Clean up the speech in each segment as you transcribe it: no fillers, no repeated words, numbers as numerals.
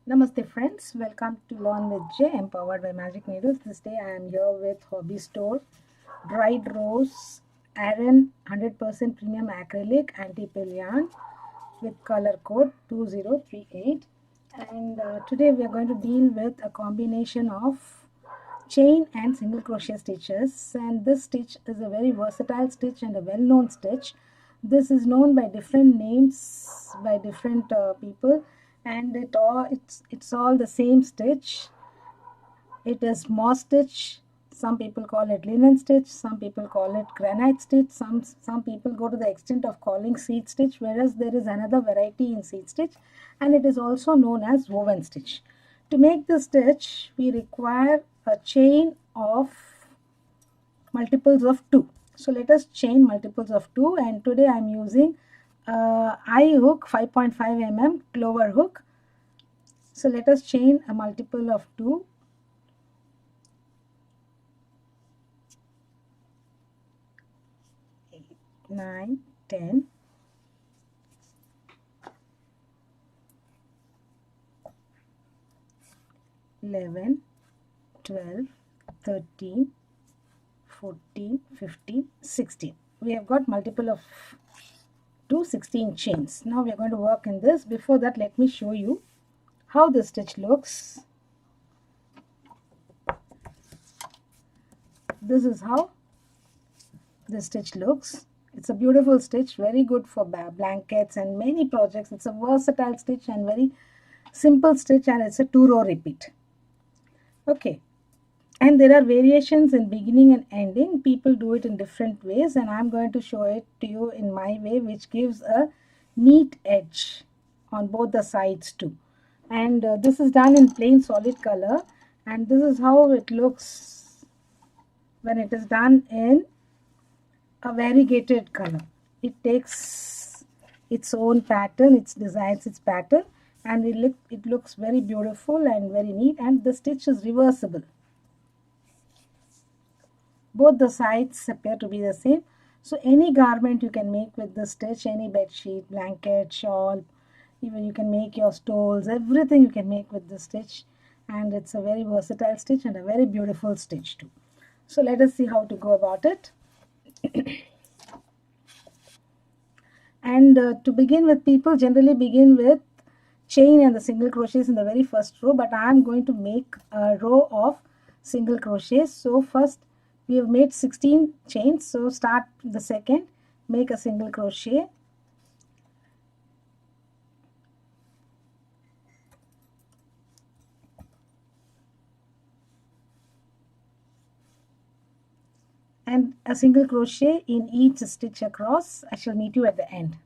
Namaste friends, welcome to Learn with J, empowered by Magic Needles. This day I am here with Hobby Store, Dried Rose, Aran 100% premium acrylic anti-pill yarn with color code 2038. And today we are going to deal with a combination of chain and single crochet stitches, and this stitch is a very versatile stitch and a well-known stitch. This is known by different names by different people, and it's all the same stitch. It is moss stitch. Some people call it linen stitch, some people call it granite stitch, some people go to the extent of calling seed stitch, whereas there is another variety in seed stitch, and it is also known as woven stitch. To make this stitch, we require a chain of multiples of 2. So let us chain multiples of 2, and today I am using I hook 5.5 mm clover hook. So let us chain a multiple of 2. 9, 10, 11, 12, 13, 14, 15, 16. We have got multiple of 2, 16 chains. Now we are going to work in this. Before that, let me show you how the stitch looks. This is how the stitch looks. It's a beautiful stitch, very good for blankets and many projects. It's a versatile stitch and very simple stitch, and it's a 2-row repeat. Okay, and there are variations in beginning and ending. People do it in different ways, and I'm going to show it to you in my way, which gives a neat edge on both the sides too. And this is done in plain solid color, and this is how it looks when it is done in a variegated color. It takes its own pattern, it designs its pattern, and it looks very beautiful and very neat, and the stitch is reversible. Both the sides appear to be the same. So any garment you can make with the stitch, any bed sheet, blanket, shawl, even you can make your stoles, everything you can make with the stitch, and it's a very versatile stitch and a very beautiful stitch too. So let us see how to go about it. And to begin with, people generally begin with chain and the single crochets in the very first row, but I am going to make a row of single crochets. So first we have made 16 chains, so start the second, make a single crochet, and a single crochet in each stitch across. I shall meet you at the end.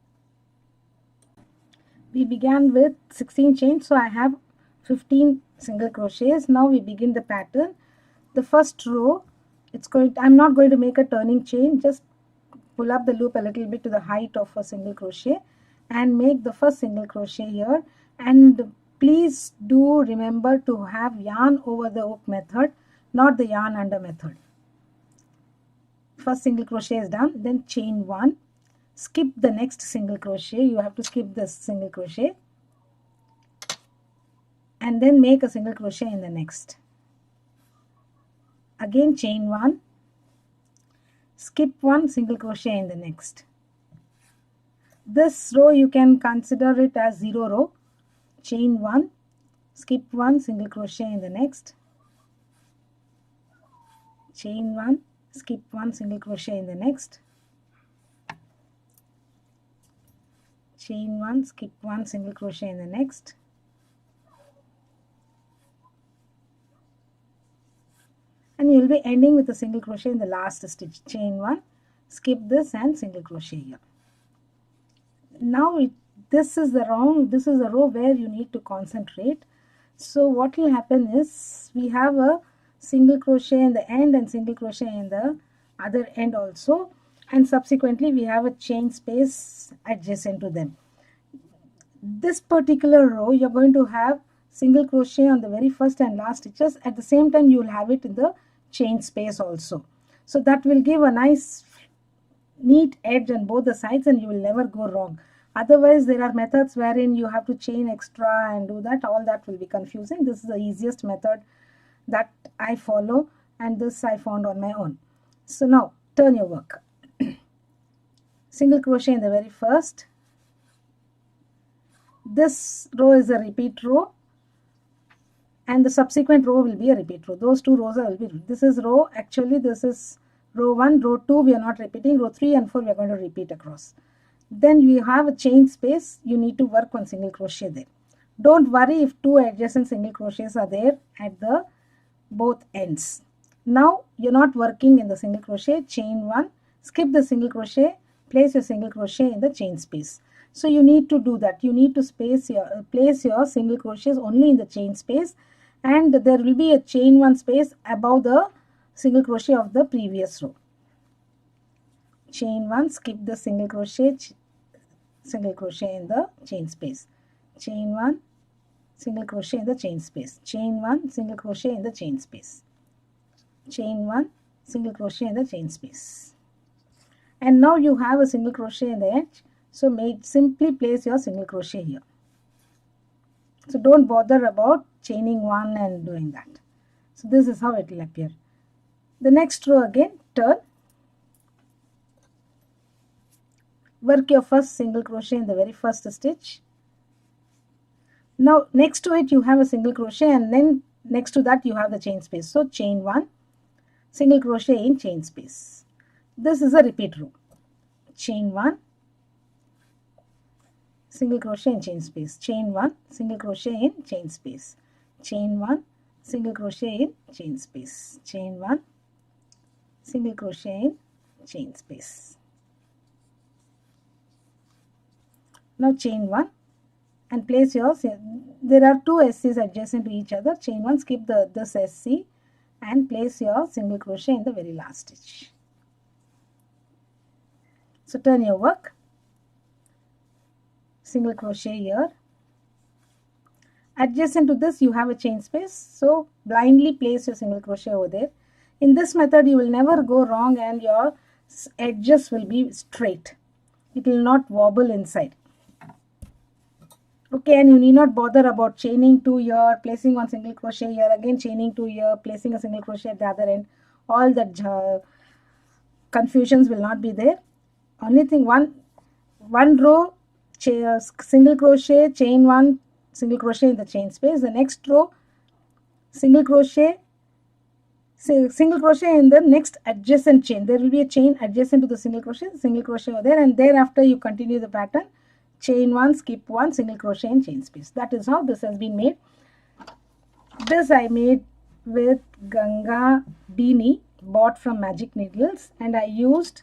We began with 16 chains, so I have 15 single crochets. Now we begin the pattern. The first row, I'm not going to make a turning chain, just pull up the loop a little bit to the height of a single crochet and make the first single crochet here. And please do remember to have yarn over the hook method, not the yarn under method. First single crochet is done, then chain 1, skip the next single crochet. You have to skip this single crochet and then make a single crochet in the next. Again chain 1, skip 1 single crochet in the next. This row you can consider it as 0 row. Chain 1, skip 1 single crochet in the next. Chain 1, skip 1 single crochet in the next. Chain 1, skip 1 single crochet in the next. And you will be ending with a single crochet in the last stitch. Chain 1, skip this and single crochet here. Now this is the row where you need to concentrate. So what will happen is we have a single crochet in the end and single crochet in the other end also, and subsequently we have a chain space adjacent to them. This particular row you're going to have single crochet on the very first and last stitches. At the same time you will have it in the chain space also, so that will give a nice neat edge on both the sides and you will never go wrong. Otherwise, there are methods wherein you have to chain extra and do that. All that will be confusing. This is the easiest method that I follow, and this I found on my own. So now turn your work. Single crochet in the very first. This row is a repeat row, and the subsequent row will be a repeat row. Those two rows will be, this is row, actually this is row 1, row 2 we are not repeating, row 3 and 4 we are going to repeat across. Then we have a chain space, you need to work on single crochet there. Don't worry if two adjacent single crochets are there at the both ends. Now you're not working in the single crochet, chain 1, skip the single crochet, place your single crochet in the chain space. So you need to do that. You need to place your single crochets only in the chain space, and there will be a chain 1 space above the single crochet of the previous row. Chain 1, skip the single crochet in the chain space. Chain 1, single crochet in the chain space. Chain 1, single crochet in the chain space. Chain 1, single crochet in the chain space. And now you have a single crochet in the edge. So simply place your single crochet here. So don't bother about chaining one and doing that. So this is how it will appear. The next row again, turn. Work your first single crochet in the very first stitch. Now next to it you have a single crochet, and then next to that you have the chain space. So chain 1, single crochet in chain space. This is a repeat row. Chain 1, single crochet in chain space. Chain 1, single crochet in chain space. Chain 1, single crochet in chain space. Chain 1, single crochet in chain space. Now chain 1 and place your, there are two SCs adjacent to each other. Chain 1, skip this SC and place your single crochet in the very last stitch. So turn your work. Single crochet here. Adjacent to this you have a chain space, so blindly place your single crochet over there. In this method you will never go wrong, and your edges will be straight. It will not wobble inside. Okay, and you need not bother about chaining 2 here, placing one single crochet here, again chaining 2 here, placing a single crochet at the other end. All that confusions will not be there. Only thing, one row, single crochet, chain 1, single crochet in the chain space. The next row, single crochet in the next adjacent chain. There will be a chain adjacent to the single crochet over there, and thereafter you continue the pattern. Chain 1, skip 1, single crochet in chain space. That is how this has been made. This I made with Ganga beanie bought from Magic Needles, and I used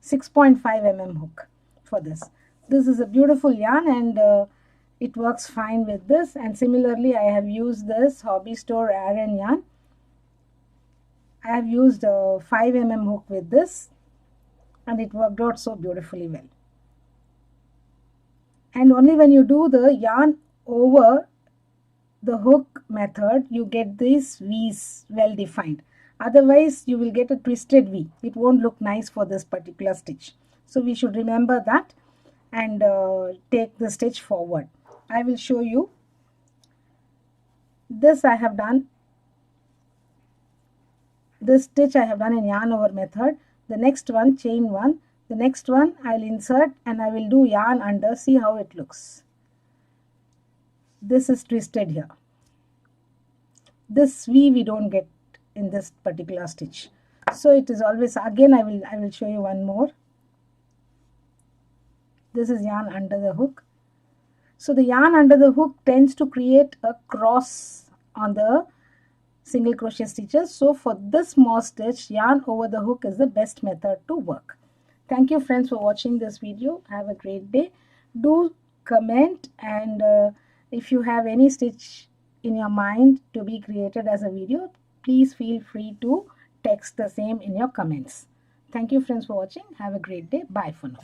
6.5 mm hook for this. This is a beautiful yarn, and it works fine with this. And similarly, I have used this Hobby Store Aran yarn. I have used a 5 mm hook with this, and it worked out so beautifully well. And only when you do the yarn over the hook method, you get these V's well defined. Otherwise, you will get a twisted V. It won't look nice for this particular stitch. So we should remember that and take the stitch forward. I will show you. This I have done. This stitch I have done in yarn over method. The next one, chain 1. The next one I will insert and I will do yarn under. See how it looks. This is twisted here. This V we don't get in this particular stitch. So it is always, again I will show you one more. This is yarn under the hook. So the yarn under the hook tends to create a cross on the single crochet stitches. So for this small stitch, yarn over the hook is the best method to work. Thank you friends for watching this video. Have a great day. Do comment, and if you have any stitch in your mind to be created as a video, please feel free to text the same in your comments. Thank you friends for watching. Have a great day. Bye for now.